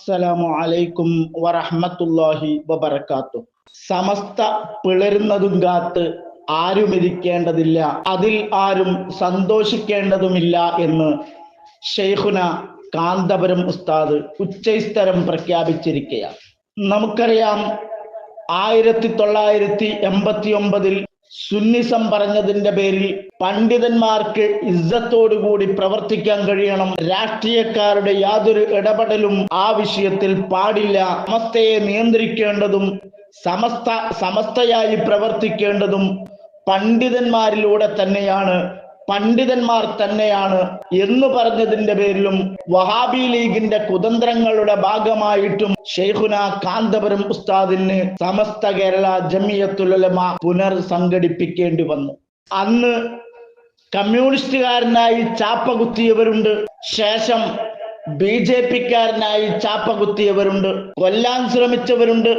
അസ്സലാമു അലൈക്കും വറഹ്മത്തുള്ളാഹി വബറകാതുഹു. സമസ്ത പിളരുന്നതും കാത്ത് ആരും ഇരിക്കേണ്ടതില്ല, അതിൽ ആരും സന്തോഷിക്കേണ്ടതുമില്ല എന്ന് ശൈഖുന കാന്തപുരം ഉസ്താദ് ഉച്ചൈസ്തരം പ്രഖ്യാപിച്ചിരിക്കുകയാണ്. നമുക്കറിയാം, 1989 സുന്നിസം പറഞ്ഞതിന്റെ പേരിൽ പണ്ഡിതന്മാർക്ക് ഇസ്സത്തോടുകൂടി പ്രവർത്തിക്കാൻ കഴിയണം, രാഷ്ട്രീയക്കാരുടെ യാതൊരു ഇടപെടലും ആ വിഷയത്തിൽ പാടില്ല, സമസ്തയെ നിയന്ത്രിക്കേണ്ടതും സമസ്തയായി പ്രവർത്തിക്കേണ്ടതും പണ്ഡിതന്മാർ തന്നെയാണ് എന്ന് പറഞ്ഞതിന്റെ പേരിലും വഹാബി ലീഗിന്റെ കുതന്ത്രങ്ങളുടെ ഭാഗമായിട്ടും ശൈഖുന കാന്തപുരം ഉസ്താദിന് സമസ്ത കേരള ജമിയത്തുൽ ഉലമ പുനർസംഘടിപ്പിക്കേണ്ടി വന്നു. അന്ന് കമ്മ്യൂണിസ്റ്റുകാരനായി ചാപ്പ കുത്തിയവരുണ്ട്, ശേഷം BJP-ക്കാരനായി ചാപ്പ കുത്തിയവരുണ്ട്, കൊല്ലാൻ ശ്രമിച്ചവരുണ്ട്,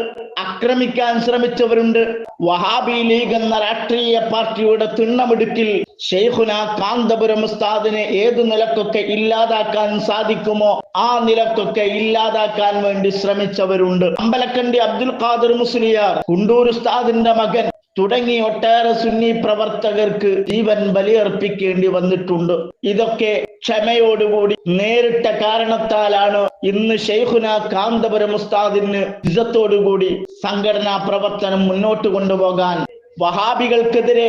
ആക്രമിക്കാൻ ശ്രമിച്ചവരുണ്ട്. വഹാബി ലീഗ് എന്ന രാഷ്ട്രീയ പാർട്ടിയുടെ തിണ്ണമിടുക്കിൽ ശൈഖുന കാന്തപുരം ഉസ്താദിനെ ഏതു നിലക്കൊക്കെ ഇല്ലാതാക്കാൻ സാധിക്കുമോ ആ നിലക്കൊക്കെ ഇല്ലാതാക്കാൻ വേണ്ടി ശ്രമിച്ചവരുണ്ട്. അമ്പലക്കണ്ടി അബ്ദുൽ ഖാദിർ മുസ്ലിയാർ, കുണ്ടൂർ ഉസ്താദിന്റെ മകൻ തുടങ്ങി ഒട്ടേറെ സുന്നി പ്രവർത്തകർക്ക് ജീവൻ ബലിയർപ്പിക്കേണ്ടി വന്നിട്ടുണ്ട്. ഇതൊക്കെ ക്ഷമയോടുകൂടി നേരിട്ട കാരണത്താലാണ് ഇന്ന് ശൈഖുന കാന്തപുരം ഉസ്താദിന് ഇസ്സത്തോടുകൂടി സംഘടനാ പ്രവർത്തനം മുന്നോട്ട് കൊണ്ടുപോകാൻ, വഹാബികൾക്കെതിരെ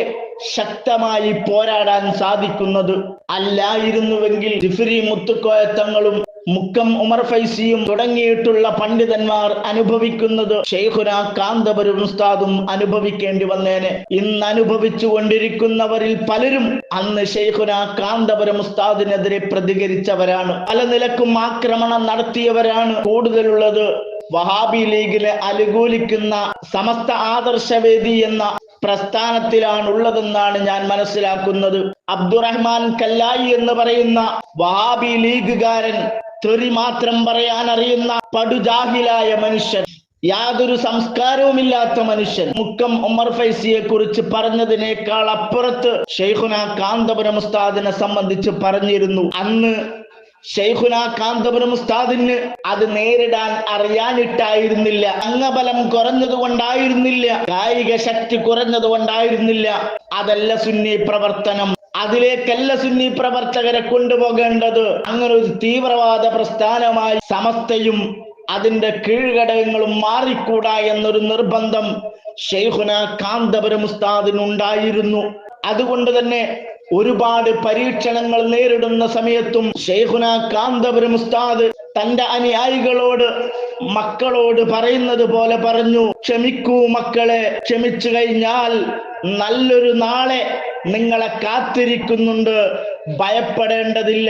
ശക്തമായി പോരാടാൻ സാധിക്കുന്നത്. അല്ലായിരുന്നുവെങ്കിൽ ജിഫ്രി മുത്തുക്കോയ തങ്ങളും മുക്കം ഉമർ ഫൈസിയും തുടങ്ങിയിട്ടുള്ള പണ്ഡിതന്മാർ അനുഭവിക്കുന്നത് ശൈഖുന കാന്തപുരം ഉസ്താദും അനുഭവിക്കേണ്ടി വന്നേനെ. ഇന്ന് അനുഭവിച്ചു കൊണ്ടിരിക്കുന്നവരിൽ പലരും അന്ന് ശൈഖുന കാന്തപുരം ഉസ്താദിനെതിരെ പ്രതികരിച്ചവരാണ്, പല നിലക്കും ആക്രമണം നടത്തിയവരാണ് കൂടുതലുള്ളത്. വഹാബി ലീഗിനെ അനുകൂലിക്കുന്ന സമസ്ത ആദർശവേദി എന്ന പ്രസ്ഥാനത്തിലാണുള്ളതെന്നാണ് ഞാൻ മനസ്സിലാക്കുന്നത്. അബ്ദുറഹ്മാൻ കല്ലായി എന്ന് പറയുന്ന വഹാബി ലീഗുകാരൻ, തെറി മാത്രം പറയാൻ അറിയുന്ന പടുജാഹിലായ മനുഷ്യൻ, യാതൊരു സംസ്കാരവുമില്ലാത്ത മനുഷ്യൻ, മുക്കം ഉമർ ഫൈസിയെ കുറിച്ച് പറഞ്ഞതിനേക്കാൾ അപ്പുറത്ത് ശൈഖുന കാന്തപുരം ഉസ്താദിനെ സംബന്ധിച്ച് പറഞ്ഞിരുന്നു. അന്ന് ശൈഖുന കാന്തപുരം ഉസ്താദിന് അത് നേരിടാൻ അറിയാനിട്ടായിരുന്നില്ല, അംഗബലം കുറഞ്ഞതുകൊണ്ടായിരുന്നില്ല, കായിക ശക്തി കുറഞ്ഞതുകൊണ്ടായിരുന്നില്ല. അതല്ല സുന്നി പ്രവർത്തനം, അതിലേക്കല്ല സുന്നി പ്രവർത്തകരെ കൊണ്ടുപോകേണ്ടത്. അങ്ങനെ ഒരു തീവ്രവാദ പ്രസ്ഥാനമായി സമസ്തയും അതിന്റെ കീഴ്ഘടകങ്ങളും മാറിക്കൂടാ എന്നൊരു നിർബന്ധം ശൈഖുന കാന്തപുരം ഉസ്താദിനുണ്ടായിരുന്നു. അതുകൊണ്ട് തന്നെ ഒരുപാട് പരീക്ഷണങ്ങൾ നേരിടുന്ന സമയത്തും ശൈഖുന കാന്തപുരം ഉസ്താദ് തന്റെ അനുയായികളോട്, മക്കളോട് പറയുന്നത് പോലെ പറഞ്ഞു, ക്ഷമിക്കൂ മക്കളെ, ക്ഷമിച്ചു കഴിഞ്ഞാൽ നല്ലൊരു നാളെ നിങ്ങളെ കാത്തിരിക്കുന്നുണ്ട്, ഭയപ്പെടേണ്ടതില്ല,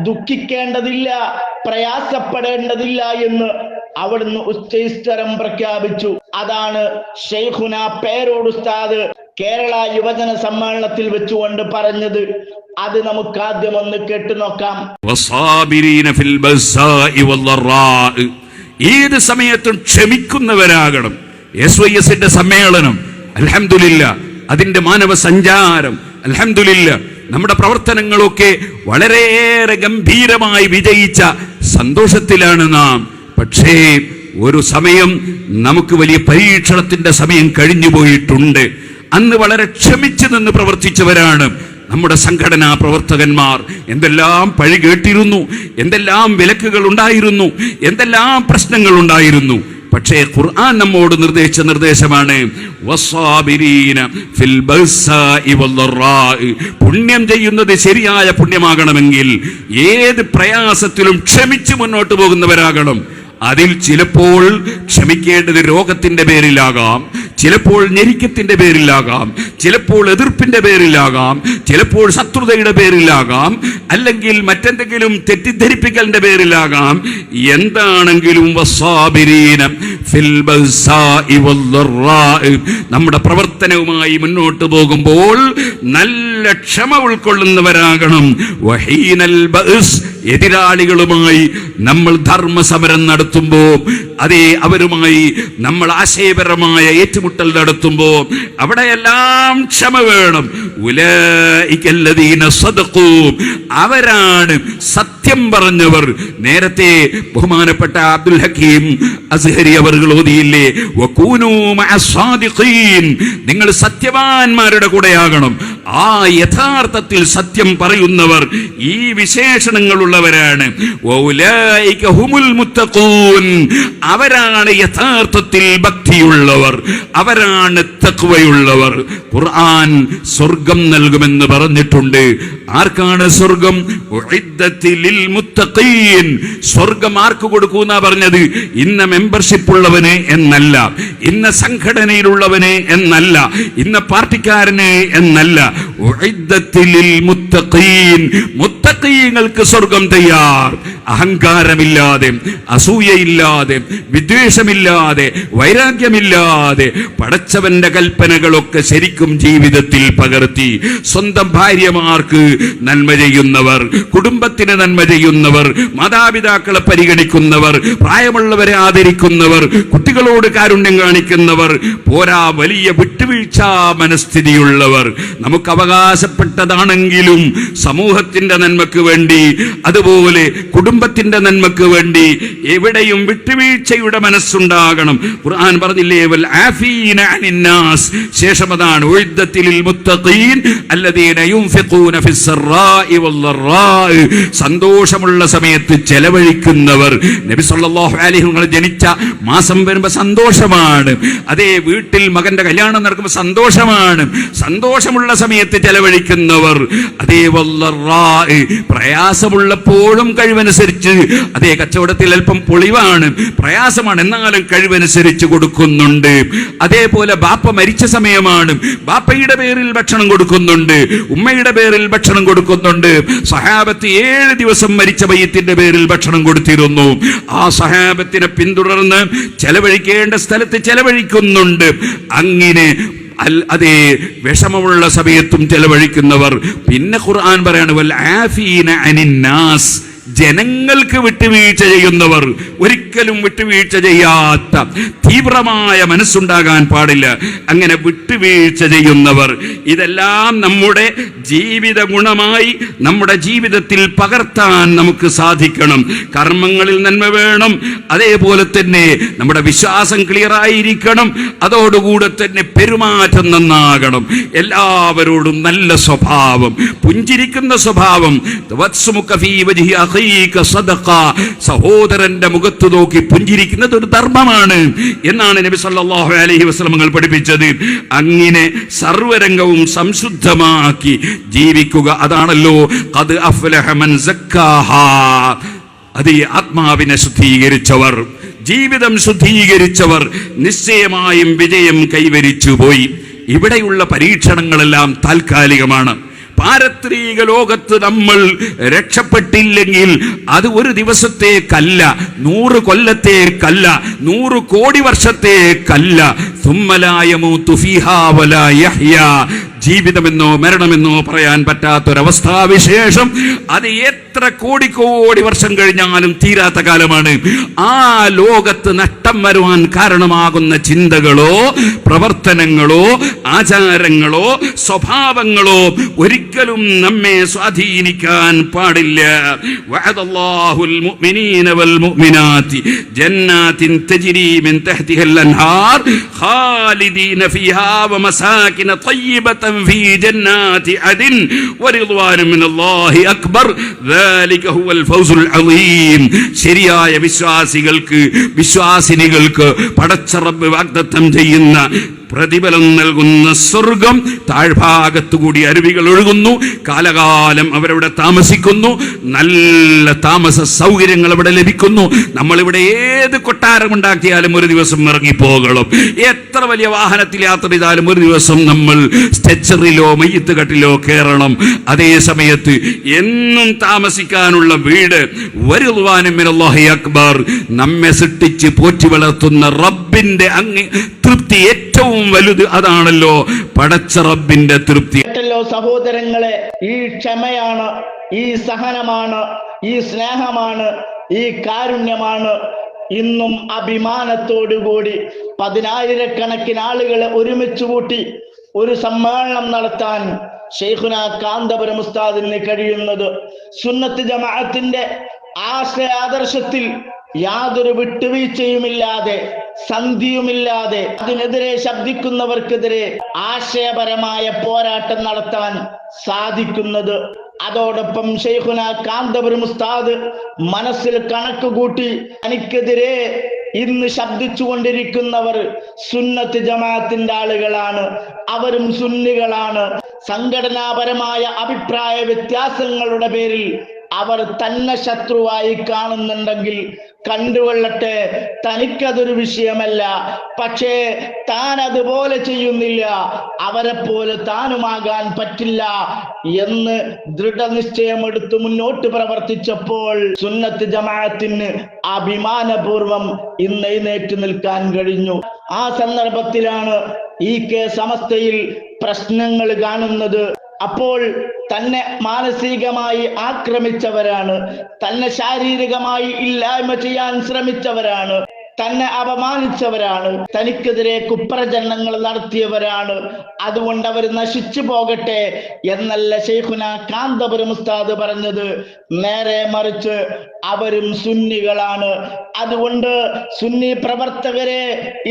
ദുഃഖിക്കേണ്ടതില്ല, പ്രയാസപ്പെടേണ്ടതില്ല എന്ന് അവിടുന്ന് ഉച്ചൈസ്തരം പ്രഖ്യാപിച്ചു. അതാണ് ശൈഖുന പേരോട് ഉസ്താദ് കേരള യുവജന സമ്മേളനത്തിൽ വെച്ചുകൊണ്ട് പറഞ്ഞത്. അത് നമുക്ക് ആദ്യം ഒന്ന് കേട്ടു നോക്കാം. ഏത് സമയത്തും ക്ഷമിക്കുന്നവരാകണം. SYS-ന്റെ സമ്മേളനം അൽഹംദുലില്ലാ, അതിന്റെ മാനവ സഞ്ചാരം അൽഹംദുലില്ലാ, നമ്മുടെ പ്രവർത്തനങ്ങളൊക്കെ വളരെയേറെ ഗംഭീരമായി വിജയിച്ച സന്തോഷത്തിലാണ് നാം. പക്ഷേ ഒരു സമയം നമുക്ക് വലിയ പരീക്ഷണത്തിന്റെ സമയം കഴിഞ്ഞുപോയിട്ടുണ്ട്. അന്ന് വളരെ ക്ഷമിച്ചു നിന്ന് പ്രവർത്തിച്ചവരാണ് നമ്മുടെ സംഘടനാ പ്രവർത്തകന്മാർ. എന്തെല്ലാം പഴി കേട്ടിരുന്നു, എന്തെല്ലാം വിലക്കുകൾ ഉണ്ടായിരുന്നു, എന്തെല്ലാം പ്രശ്നങ്ങൾ ഉണ്ടായിരുന്നു. പക്ഷേ ഖുർആൻ നമ്മോട് നിർദ്ദേശിച്ച നിർദ്ദേശമാണ്, പുണ്യം ചെയ്യുന്നത് ശരിയായ പുണ്യമാകണമെങ്കിൽ ഏത് പ്രയാസത്തിലും ക്ഷമിച്ച് മുന്നോട്ട് പോകുന്നവരാകണം. അതിൽ ചിലപ്പോൾ ക്ഷമിക്കേണ്ടത് രോഗത്തിന്റെ പേരിലാകാം, ചിലപ്പോൾ ഞെരുക്കത്തിന്റെ പേരിലാകാം, ചിലപ്പോൾ എതിർപ്പിന്റെ പേരിലാകാം, ചിലപ്പോൾ ശത്രുതയുടെ പേരിലാകാം, അല്ലെങ്കിൽ മറ്റെന്തെങ്കിലും തെറ്റിദ്ധരിപ്പിക്കലിന്റെ പേരിലാകാം. എന്താണെങ്കിലും നമ്മുടെ പ്രവർത്തനവുമായി മുന്നോട്ട് പോകുമ്പോൾ നല്ല ക്ഷമ ഉൾക്കൊള്ളുന്നവരാകണം. എതിരാളികളുമായി നമ്മൾ ധർമ്മസമരം നടത്തുമ്പോൾ, അതേ അവരുമായി നമ്മൾ ആശയപരമായ ഏറ്റുമുട്ടൽ നടത്തുമ്പോൾ അവിടെയെല്ലാം ക്ഷമ വേണം. ഉലൈകല്ലദീന സദഖൂ, അവരാണ് സത്യം പറഞ്ഞവർ. നേരത്തെ ബഹുമാനപ്പെട്ട അബ്ദുൽ ഹക്കീം അസ്ഹരി അവർ ഓതിയില്ലേ, വകൂനൂ മഅസ്സാദിഖീൻ, നിങ്ങൾ സത്യവാന്മാരുടെ കൂടെയാകണം. ആ യഥാർത്ഥത്തിൽ സത്യം പറയുന്നവർ ഈ വിശേഷണങ്ങളുള്ളവരാണ്. വൗലൈക ഹുമുൽ മുത്തഖൂൻ, അവരാണ് യഥാർത്ഥത്തിൽ ഭക്തിയുള്ളവർ, അവരാണ് തഖ്വയുള്ളവർ. ഖുർആൻ സ്വർഗം നൽകുമെന്ന് പറഞ്ഞിട്ടുണ്ട്. ആർക്കാണ് സ്വർഗം? ഉഇദ്ദത്തിൽ ലിൽ മുത്തഖീൻ. സ്വർഗം ആർക്ക് കൊടുക്കൂന്നാ പറഞ്ഞത്? ഇന്ന മെമ്പർഷിപ്പ് ഉള്ളവന് എന്നല്ല, ഇന്ന സംഘടനയിലുള്ളവന് എന്നല്ല, ഇന്ന പാർട്ടിക്കാരന് എന്നല്ല. ഉഇദ്ദത്തിൽ ലിൽ മുത്തഖീൻ, മുത്തഖീങ്ങൾക്ക് സ്വർഗം തയ്യാർ. അഹങ്കാരമില്ലാതെ, അസൂയയില്ലാതെ, വിദ്വേഷമില്ലാതെ, വൈരാഗ്യമില്ലാതെ പടച്ചവന്റെ കൽപ്പനകളൊക്കെ ശരിക്കും ജീവിതത്തിൽ പകർത്തി സ്വന്തം ഭാര്യമാർക്ക് നന്മ ചെയ്യുന്നവർ, കുടുംബത്തിന് നന്മ ചെയ്യുന്നവർ, മാതാപിതാക്കളെ പരിഗണിക്കുന്നവർ, പ്രായമുള്ളവരെ ആദരിക്കുന്നവർ, കുട്ടികളോട് കാരുണ്യം കാണിക്കുന്നവർ, പോരാ വലിയ വിട്ടുവീഴ്ചാ മനസ്ഥിതിയുള്ളവർ. നമുക്ക് അവകാശപ്പെട്ടതാണെങ്കിലും സമൂഹത്തിന്റെ നന്മക്ക് വേണ്ടി, അതുപോലെ കുടുംബത്തിന്റെ നന്മക്ക് വേണ്ടി എവിടെയും വിട്ടുവീഴ്ചയുടെ മനസ്സുണ്ടാകണം. ഖുർആൻ പറഞ്ഞില്ലേ, വൽ ആഫീന അനിന്നാസ്. ശേഷം അതാണ് ഉഇദ്ദത്തിൽ ലിൽ മുത്തഖീൻ അല്ലദീന യുൻഫിഖൂന ഫിസ്സറാഇ വല്ലറാഇ, സന്തോഷമുള്ള സമയത്ത് ചെലവഴിക്കുന്നവർ. നബി സല്ലല്ലാഹു അലൈഹി വസല്ലം ജനിച്ച മാസം വരുമ്പോൾ സന്തോഷമാണ്. അതേ വീട്ടിൽ മകന്റെ കല്യാണം നടക്കുമ്പോൾ സന്തോഷമാണ്. സന്തോഷമുള്ള സമയത്ത് ചെലവഴിക്കുന്നവർ. അതേ വല്ലറാഇ, പ്രയാസമുള്ളപ്പോഴും കഴിവനുസരിച്ച്, അതേ കച്ചവടത്തിൽ അല്പം പൊളിവാണ്, പ്രയാസമാണ്, എന്നാലും കഴിവനുസരിച്ച് കൊടുക്കുന്നുണ്ട്. അതേപോലെ ബാപ്പ മരിച്ച സമയമാണ്, ബാപ്പയുടെ പേരിൽ ഭക്ഷണം കൊടുക്കുന്നുണ്ട്, ഉമ്മയുടെ പേരിൽ ഭക്ഷണം കൊടുക്കുന്നുണ്ട്. സഹാബത്ത് 7 ദിവസം മരിച്ച മയ്യിത്തിന്റെ പേരിൽ ഭക്ഷണം കൊടുത്തിരുന്നു. ആ സഹാബത്തിനെ പിന്തുടർന്ന് ചെലവഴിക്കേണ്ട സ്ഥലത്ത് ചെലവഴിക്കുന്നുണ്ട്. അങ്ങനെ അതേ വിഷമമുള്ള സമയത്തും ചെലവഴിക്കുന്നവർ. പിന്നെ ഖുർആൻ പറയാണ്, വൽ ആഫീന അനിന്നാസ്, ജനങ്ങൾക്ക് വിട്ടുവീഴ്ച ചെയ്യുന്നവർ. ഒരിക്കലും വിട്ടുവീഴ്ച ചെയ്യാത്ത തീവ്രമായ മനസ്സുണ്ടാകാൻ പാടില്ല. അങ്ങനെ വിട്ടുവീഴ്ച ചെയ്യുന്നവർ. ഇതെല്ലാം നമ്മുടെ ജീവിത ഗുണമായി നമ്മുടെ ജീവിതത്തിൽ പകർത്താൻ നമുക്ക് സാധിക്കണം. കർമ്മങ്ങളിൽ നന്മ വേണം, അതേപോലെ തന്നെ നമ്മുടെ വിശ്വാസം ക്ലിയർ ആയിരിക്കണം, അതോടുകൂടെ തന്നെ പെരുമാറ്റം നന്നാകണം. എല്ലാവരോടും നല്ല സ്വഭാവം, പുഞ്ചിരിക്കുന്ന സ്വഭാവം. സഹോദരന്റെ മുഖത്ത് നോക്കി പുഞ്ചിരിക്കുന്നത് ഒരു ധർമ്മമാണ് എന്നാണ് നബി സല്ലല്ലാഹു അലൈഹി വസല്ലം പഠിപ്പിച്ചത്. അങ്ങനെ സർവരംഗവും സംശുദ്ധമാക്കി ജീവിക്കുക, അതാണല്ലോ ഖദ് അഫ്ലഹ മൻ സക്കാഹാ. അത് ആത്മാവിനെ ശുദ്ധീകരിച്ചവർ, ജീവിതം ശുദ്ധീകരിച്ചവർ നിശ്ചയമായും വിജയം കൈവരിച്ചു പോയി. ഇവിടെയുള്ള പരീക്ഷണങ്ങളെല്ലാം താൽക്കാലികമാണ്. പാരത്രിക ലോകത്ത് നമ്മൾ രക്ഷപ്പെട്ടില്ലെങ്കിൽ അത് ഒരു ദിവസത്തേക്കല്ല, 100 കൊല്ലത്തേക്കല്ല, 100 കോടി വർഷത്തേക്കല്ല. സുമ്മലായമൂതു ഫീഹാ വലാ യഹ്യാ, ജീവിതമെന്നോ മരണമെന്നോ പറയാൻ പറ്റാത്തൊരവസ്ഥാവിശേഷം. അത് എത്ര കോടി വർഷം കഴിഞ്ഞാലും തീരാത്ത കാലമാണ്. ആ ലോകത്ത് നഷ്ടം വരുവാൻ കാരണമാകുന്ന ചിന്തകളോ പ്രവർത്തനങ്ങളോ ആചാരങ്ങളോ സ്വഭാവങ്ങളോ ഒരിക്കലും നമ്മെ സ്വാധീനിക്കാൻ പാടില്ല. വഅദല്ലാഹുൽ മുഅ്മിനീന വൽ മുഅ്മിനാതി ജന്നാത്തിൻ തജ്രി മിൻ തഹ്തിഹൽ അൻഹാർ ഖാലിദീന ഫീഹാ വമസാകിന ത്വയ്യിബത في جنات عدن ورضوان من الله أكبر ذلك هو الفوز العظيم. ശരിയായ വിശ്വാസിനികൾക്ക് പടച്ച റബ്ബ് വാഗ്ദത്തം ചെയ്യുന്ന പ്രതിഫലം നൽകുന്ന സ്വർഗം. താഴ്ഭാഗത്തുകൂടി അരുവികൾ ഒഴുകുന്നു, കാലകാലം അവരവിടെ താമസിക്കുന്നു, നല്ല താമസ സൗകര്യങ്ങൾ അവിടെ ലഭിക്കുന്നു. നമ്മളിവിടെ ഏത് കൊട്ടാരമുണ്ടാക്കിയാലും ഒരു ദിവസം ഇറങ്ങിപ്പോകണം. എത്ര വലിയ വാഹനത്തിൽ യാത്ര ചെയ്താലും ഒരു ദിവസം നമ്മൾ സ്റ്റെച്ചറിലോ മയ്യത്ത് കട്ടിലോ കയറണം. അതേ സമയത്ത് എന്നും താമസിക്കാനുള്ള വീട് വരിദ്വാനും മിനല്ലാഹി അക്ബർ, നമ്മെ സൃഷ്ടിച്ച് പോറ്റി വളർത്തുന്ന റബ്ബിന്റെ തൃപ്തി ഏറ്റവും വലുത് അതാണല്ലോ, പടച്ച റബ്ബിന്റെ തൃപ്തി. കേട്ടല്ലോ സഹോദരങ്ങളെ, ഈ ക്ഷമയാണ്, ഈ സഹനമാണ്, ഈ സ്നേഹമാണ്, ഈ കാരുണ്യമാണ് ഇന്നും അഭിമാനത്തോടുകൂടി 10,000-കണക്കിന് ആളുകളെ ഒരുമിച്ച് കൂട്ടി ഒരു സമ്മേളനം നടത്താൻ ശൈഖുന കാന്തപുരം ഉസ്താദിന് കഴിയുന്നത്. സുന്നത്ത് ജമാഅത്തിന്റെ ആശയാദർശത്തിൽ യാതൊരു വിട്ടുവീഴ്ചയുമില്ലാതെ, സന്ധിയുമില്ലാതെ അതിനെതിരെ ശബ്ദിക്കുന്നവർക്കെതിരെ ആശയപരമായ പോരാട്ടം നടത്താൻ സാധിക്കുന്നത്. അതോടൊപ്പം ശൈഖുന കാന്തപുരം ഉസ്താദ് മനസ്സിൽ കണക്ക് കൂട്ടി തനിക്കെതിരെ ഇന്ന് ശബ്ദിച്ചു കൊണ്ടിരിക്കുന്നവർ സുന്നത്ത് ജമാഅത്തിന്റെ ആളുകളാണ്, അവരും സുന്നികളാണ്. സംഘടനാപരമായ അഭിപ്രായ വ്യത്യാസങ്ങളുടെ പേരിൽ അവർ തന്നെ ശത്രുവായി കാണുന്നുണ്ടെങ്കിൽ കണ്ടുകൊള്ളട്ടെ, തനിക്കതൊരു വിഷയമല്ല. പക്ഷേ താൻ അതുപോലെ ചെയ്യുന്നില്ല, അവരെ പോലെ താനുമാകാൻ പറ്റില്ല എന്ന് ദൃഢനിശ്ചയമെടുത്ത് മുന്നോട്ട് പ്രവർത്തിച്ചപ്പോൾ സുന്നത്ത് ജമാഅത്തിന് അഭിമാനപൂർവം ഇന്ന് എഴുന്നേറ്റ് നിൽക്കാൻ കഴിഞ്ഞു. ആ സന്ദർഭത്തിലാണ് ഈ സമസ്തയിൽ പ്രശ്നങ്ങൾ കാണുന്നത്. അപ്പോൾ തന്നെ മാനസികമായി ആക്രമിച്ചവരാണ്, തന്നെ ശാരീരികമായി ഇല്ലായ്മ ചെയ്യാൻ ശ്രമിച്ചവരാണ്, തന്നെ അപമാനിച്ചവരാണ്, തനിക്കെതിരെ കുപ്രചരണങ്ങൾ നടത്തിയവരാണ്. അതുകൊണ്ട് അവർ നശിച്ചു പോകട്ടെ എന്നല്ല ശൈഖുന കാന്തപുരം ഉസ്താദ് പറഞ്ഞത്. നേരെ മറിച്ച് അവരും സുന്നികളാണ്. അതുകൊണ്ട് സുന്നി പ്രവർത്തകരെ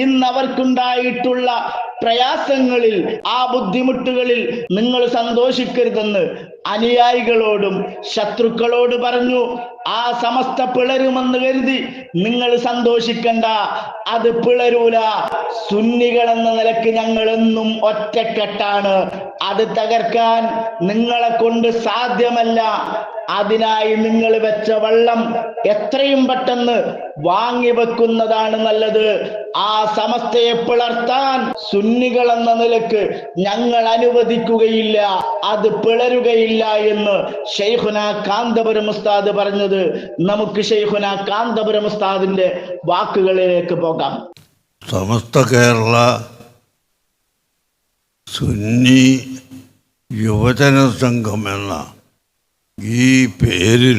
ഇന്ന് അവർക്കുണ്ടായിട്ടുള്ള പ്രയാസങ്ങളിൽ, ആ ബുദ്ധിമുട്ടുകളിൽ നിങ്ങൾ സന്തോഷിക്കരുതെന്ന് അനുയായികളോടും ശത്രുക്കളോട് പറഞ്ഞു. ആ സമസ്ത പിളരുമെന്ന് കരുതി നിങ്ങൾ സന്തോഷിക്കണ്ട, അത് പിളരൂല. സുന്നികൾ എന്ന നിലക്ക് ഞങ്ങൾ എന്നും ഒറ്റക്കെട്ടാണ്. അത് തകർക്കാൻ നിങ്ങളെ കൊണ്ട് സാധ്യമല്ല. അതിനായി നിങ്ങൾ വെച്ച വെള്ളം എത്രയും പെട്ടെന്ന് വാങ്ങി വെക്കുന്നതാണ് നല്ലത്. ആ സമസ്തയെ പിളർത്താൻ സുന്നികൾ എന്ന നിലക്ക് ഞങ്ങൾ അനുവദിക്കുകയില്ല, അത് പിളരുകയില്ല എന്ന് ശൈഖുന കാന്തപുരം ഉസ്താദ് പറഞ്ഞത്. നമുക്ക് ശൈഖുന കാന്തപുരം ഉസ്താദിന്റെ വാക്കുകളിലേക്ക് പോകാം. സമസ്ത കേരള സുന്നി യുവജന സംഘം എന്ന ഈ പേരിൽ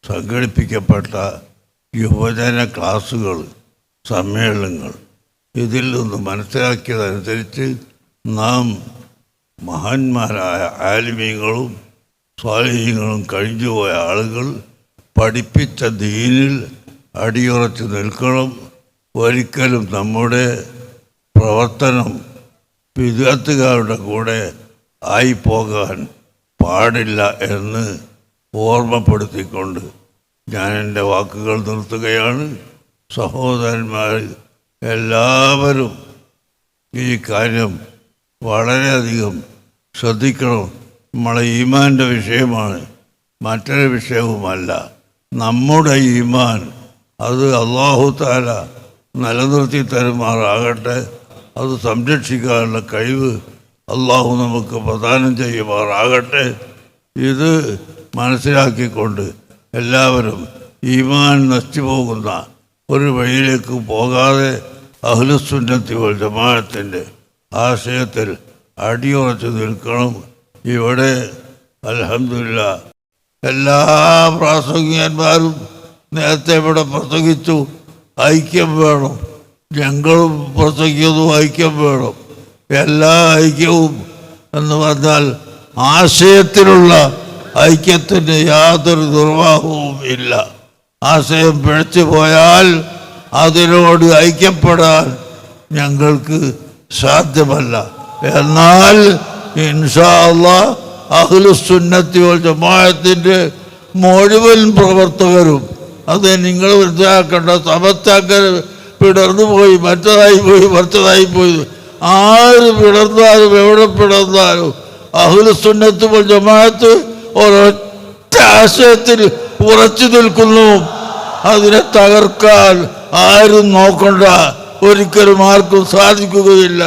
സംഘടിപ്പിക്കപ്പെട്ട യുവജന ക്ലാസുകൾ, സമ്മേളനങ്ങൾ, ഇതിൽ നിന്ന് മനസ്സിലാക്കിയതനുസരിച്ച് നാം മഹാന്മാരായ ആലിമീങ്ങളും സ്വാലിഹീങ്ങളും കഴിഞ്ഞുപോയ ആളുകൾ പഠിപ്പിച്ച ദീനിൽ അടിയുറച്ച് നിൽക്കണം. ഒരിക്കലും നമ്മുടെ പ്രവർത്തനം വിദഗ്ധക്കാരുടെ കൂടെ ആയിപ്പോകാൻ പാടില്ല എന്ന് ഓർമ്മപ്പെടുത്തിക്കൊണ്ട് ഞാൻ എൻ്റെ വാക്കുകൾ നിർത്തുകയാണ്. സഹോദരന്മാർ എല്ലാവരും ഈ കാര്യം വളരെയധികം ശ്രദ്ധിക്കണം. നമ്മളെ ഈമാൻ്റെ വിഷയമാണ്, മറ്റൊരു വിഷയവുമല്ല. നമ്മുടെ ഈമാൻ അത് അല്ലാഹു തആല നിലനിർത്തി തരുമാറാകട്ടെ. അത് സംരക്ഷിക്കാനുള്ള കഴിവ് അല്ലാഹു നമുക്ക് പ്രദാനം ചെയ്യുമാറാകട്ടെ. ഇത് മനസ്സിലാക്കിക്കൊണ്ട് എല്ലാവരും ഈമാൻ നശിച്ചു പോകുന്ന ഒരു വഴിയിലേക്ക് പോകാതെ അഹ്ലുസുന്നത്തി വൽ ജമാഅത്തിൻ്റെ ആശയത്തിൽ അടിയുറച്ച് നിൽക്കണം. ഇവിടെ അൽഹംദുലില്ലാഹ് എല്ലാ പ്രാസംഗികന്മാരും നേരത്തെ ഇവിടെ പ്രസംഗിച്ചു. ഐക്യം വേണം, ഞങ്ങളും പ്രസംഗിക്കുന്നു, ഐക്യം വേണം. എല്ലാ ഐക്യവും എന്ന് പറഞ്ഞാൽ ആശയത്തിലുള്ള ഐക്യത്തിന് യാതൊരു നിർവാഹവും ഇല്ല. ആശയം പിഴച്ചു പോയാൽ അതിനോട് ഐക്യപ്പെടാൻ ഞങ്ങൾക്ക് സാധ്യമല്ല. എന്നാൽ ഇൻഷാ അല്ലാഹ് അഹ്ലുസുന്നത്തി വൽ ജമാഅത്തിൻ്റെ മുഴുവൻ പ്രവർത്തകരും, അത് നിങ്ങൾ മനസ്സിലാക്കേണ്ട, സമസ്തക്കാർ പിടർന്നു പോയി, മറ്റതായി പോയി, ആര് പിടർന്നാലും എവിടെ പിടർന്നാലും അഹ്ലുസുന്നത്തി വൽ ജമാഅത്ത് ഒരൊറ്റ ആശയത്തിൽ ഉറച്ചു നിൽക്കുന്നു. അതിനെ തകർക്കാൻ ആരും നോക്കണ്ട, ഒരിക്കലും ആർക്കും സാധിക്കുകയില്ല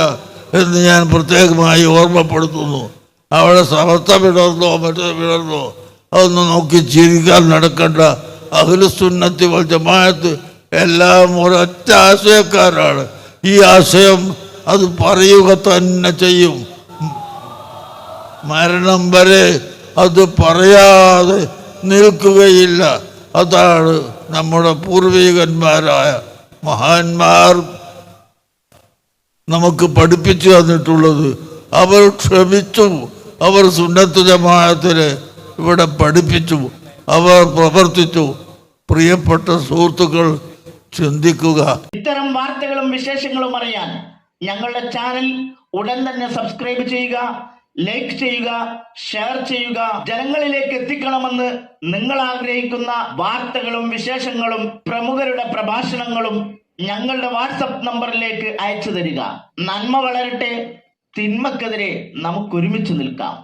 എന്ന് ഞാൻ പ്രത്യേകമായി ഓർമ്മപ്പെടുത്തുന്നു. അവിടെ സമസ്ത പിടർന്നോ മറ്റത് പിടർന്നോ അതൊന്നും നോക്കി ചിരിക്കാൻ നടക്കണ്ട. അഹ്ലുസുന്നത്തി വൽ ജമാഅത്ത് എല്ലാം ഒരൊറ്റ ആശയക്കാരാണ്. ഈ ആശയം അത് പറയുക തന്നെ ചെയ്യും. മരണം വരെ അത് പറയാതെ നിൽക്കുകയില്ല. അതാണ് നമ്മുടെ പൂർവികന്മാരായ മഹാന്മാർ നമുക്ക് പഠിപ്പിച്ചു തന്നിട്ടുള്ളത്. അവർ ക്ഷമിച്ചു, അവർ സുന്നത്ത് ജമാഅത്തിനെ ഇവിടെ പഠിപ്പിച്ചു, അവർ പ്രവർത്തിച്ചു. പ്രിയപ്പെട്ട സുഹൃത്തുക്കൾ, ചിന്തിക്കുക. ഇത്തരം വാർത്തകളും വിശേഷങ്ങളും അറിയാൻ ഞങ്ങളുടെ ചാനൽ ഉടൻ തന്നെ സബ്സ്ക്രൈബ് ചെയ്യുക, ലൈക്ക് ചെയ്യുക, ഷെയർ ചെയ്യുക. ജനങ്ങളിലേക്ക് എത്തിക്കണമെന്ന് നിങ്ങൾ ആഗ്രഹിക്കുന്ന വാർത്തകളും വിശേഷങ്ങളും പ്രമുഖരുടെ പ്രഭാഷണങ്ങളും ഞങ്ങളുടെ വാട്സപ്പ് നമ്പറിലേക്ക് അയച്ചു തരിക. നന്മ വളരട്ടെ, തിന്മക്കെതിരെ നമുക്ക് ഒരുമിച്ച് നിൽക്കാം.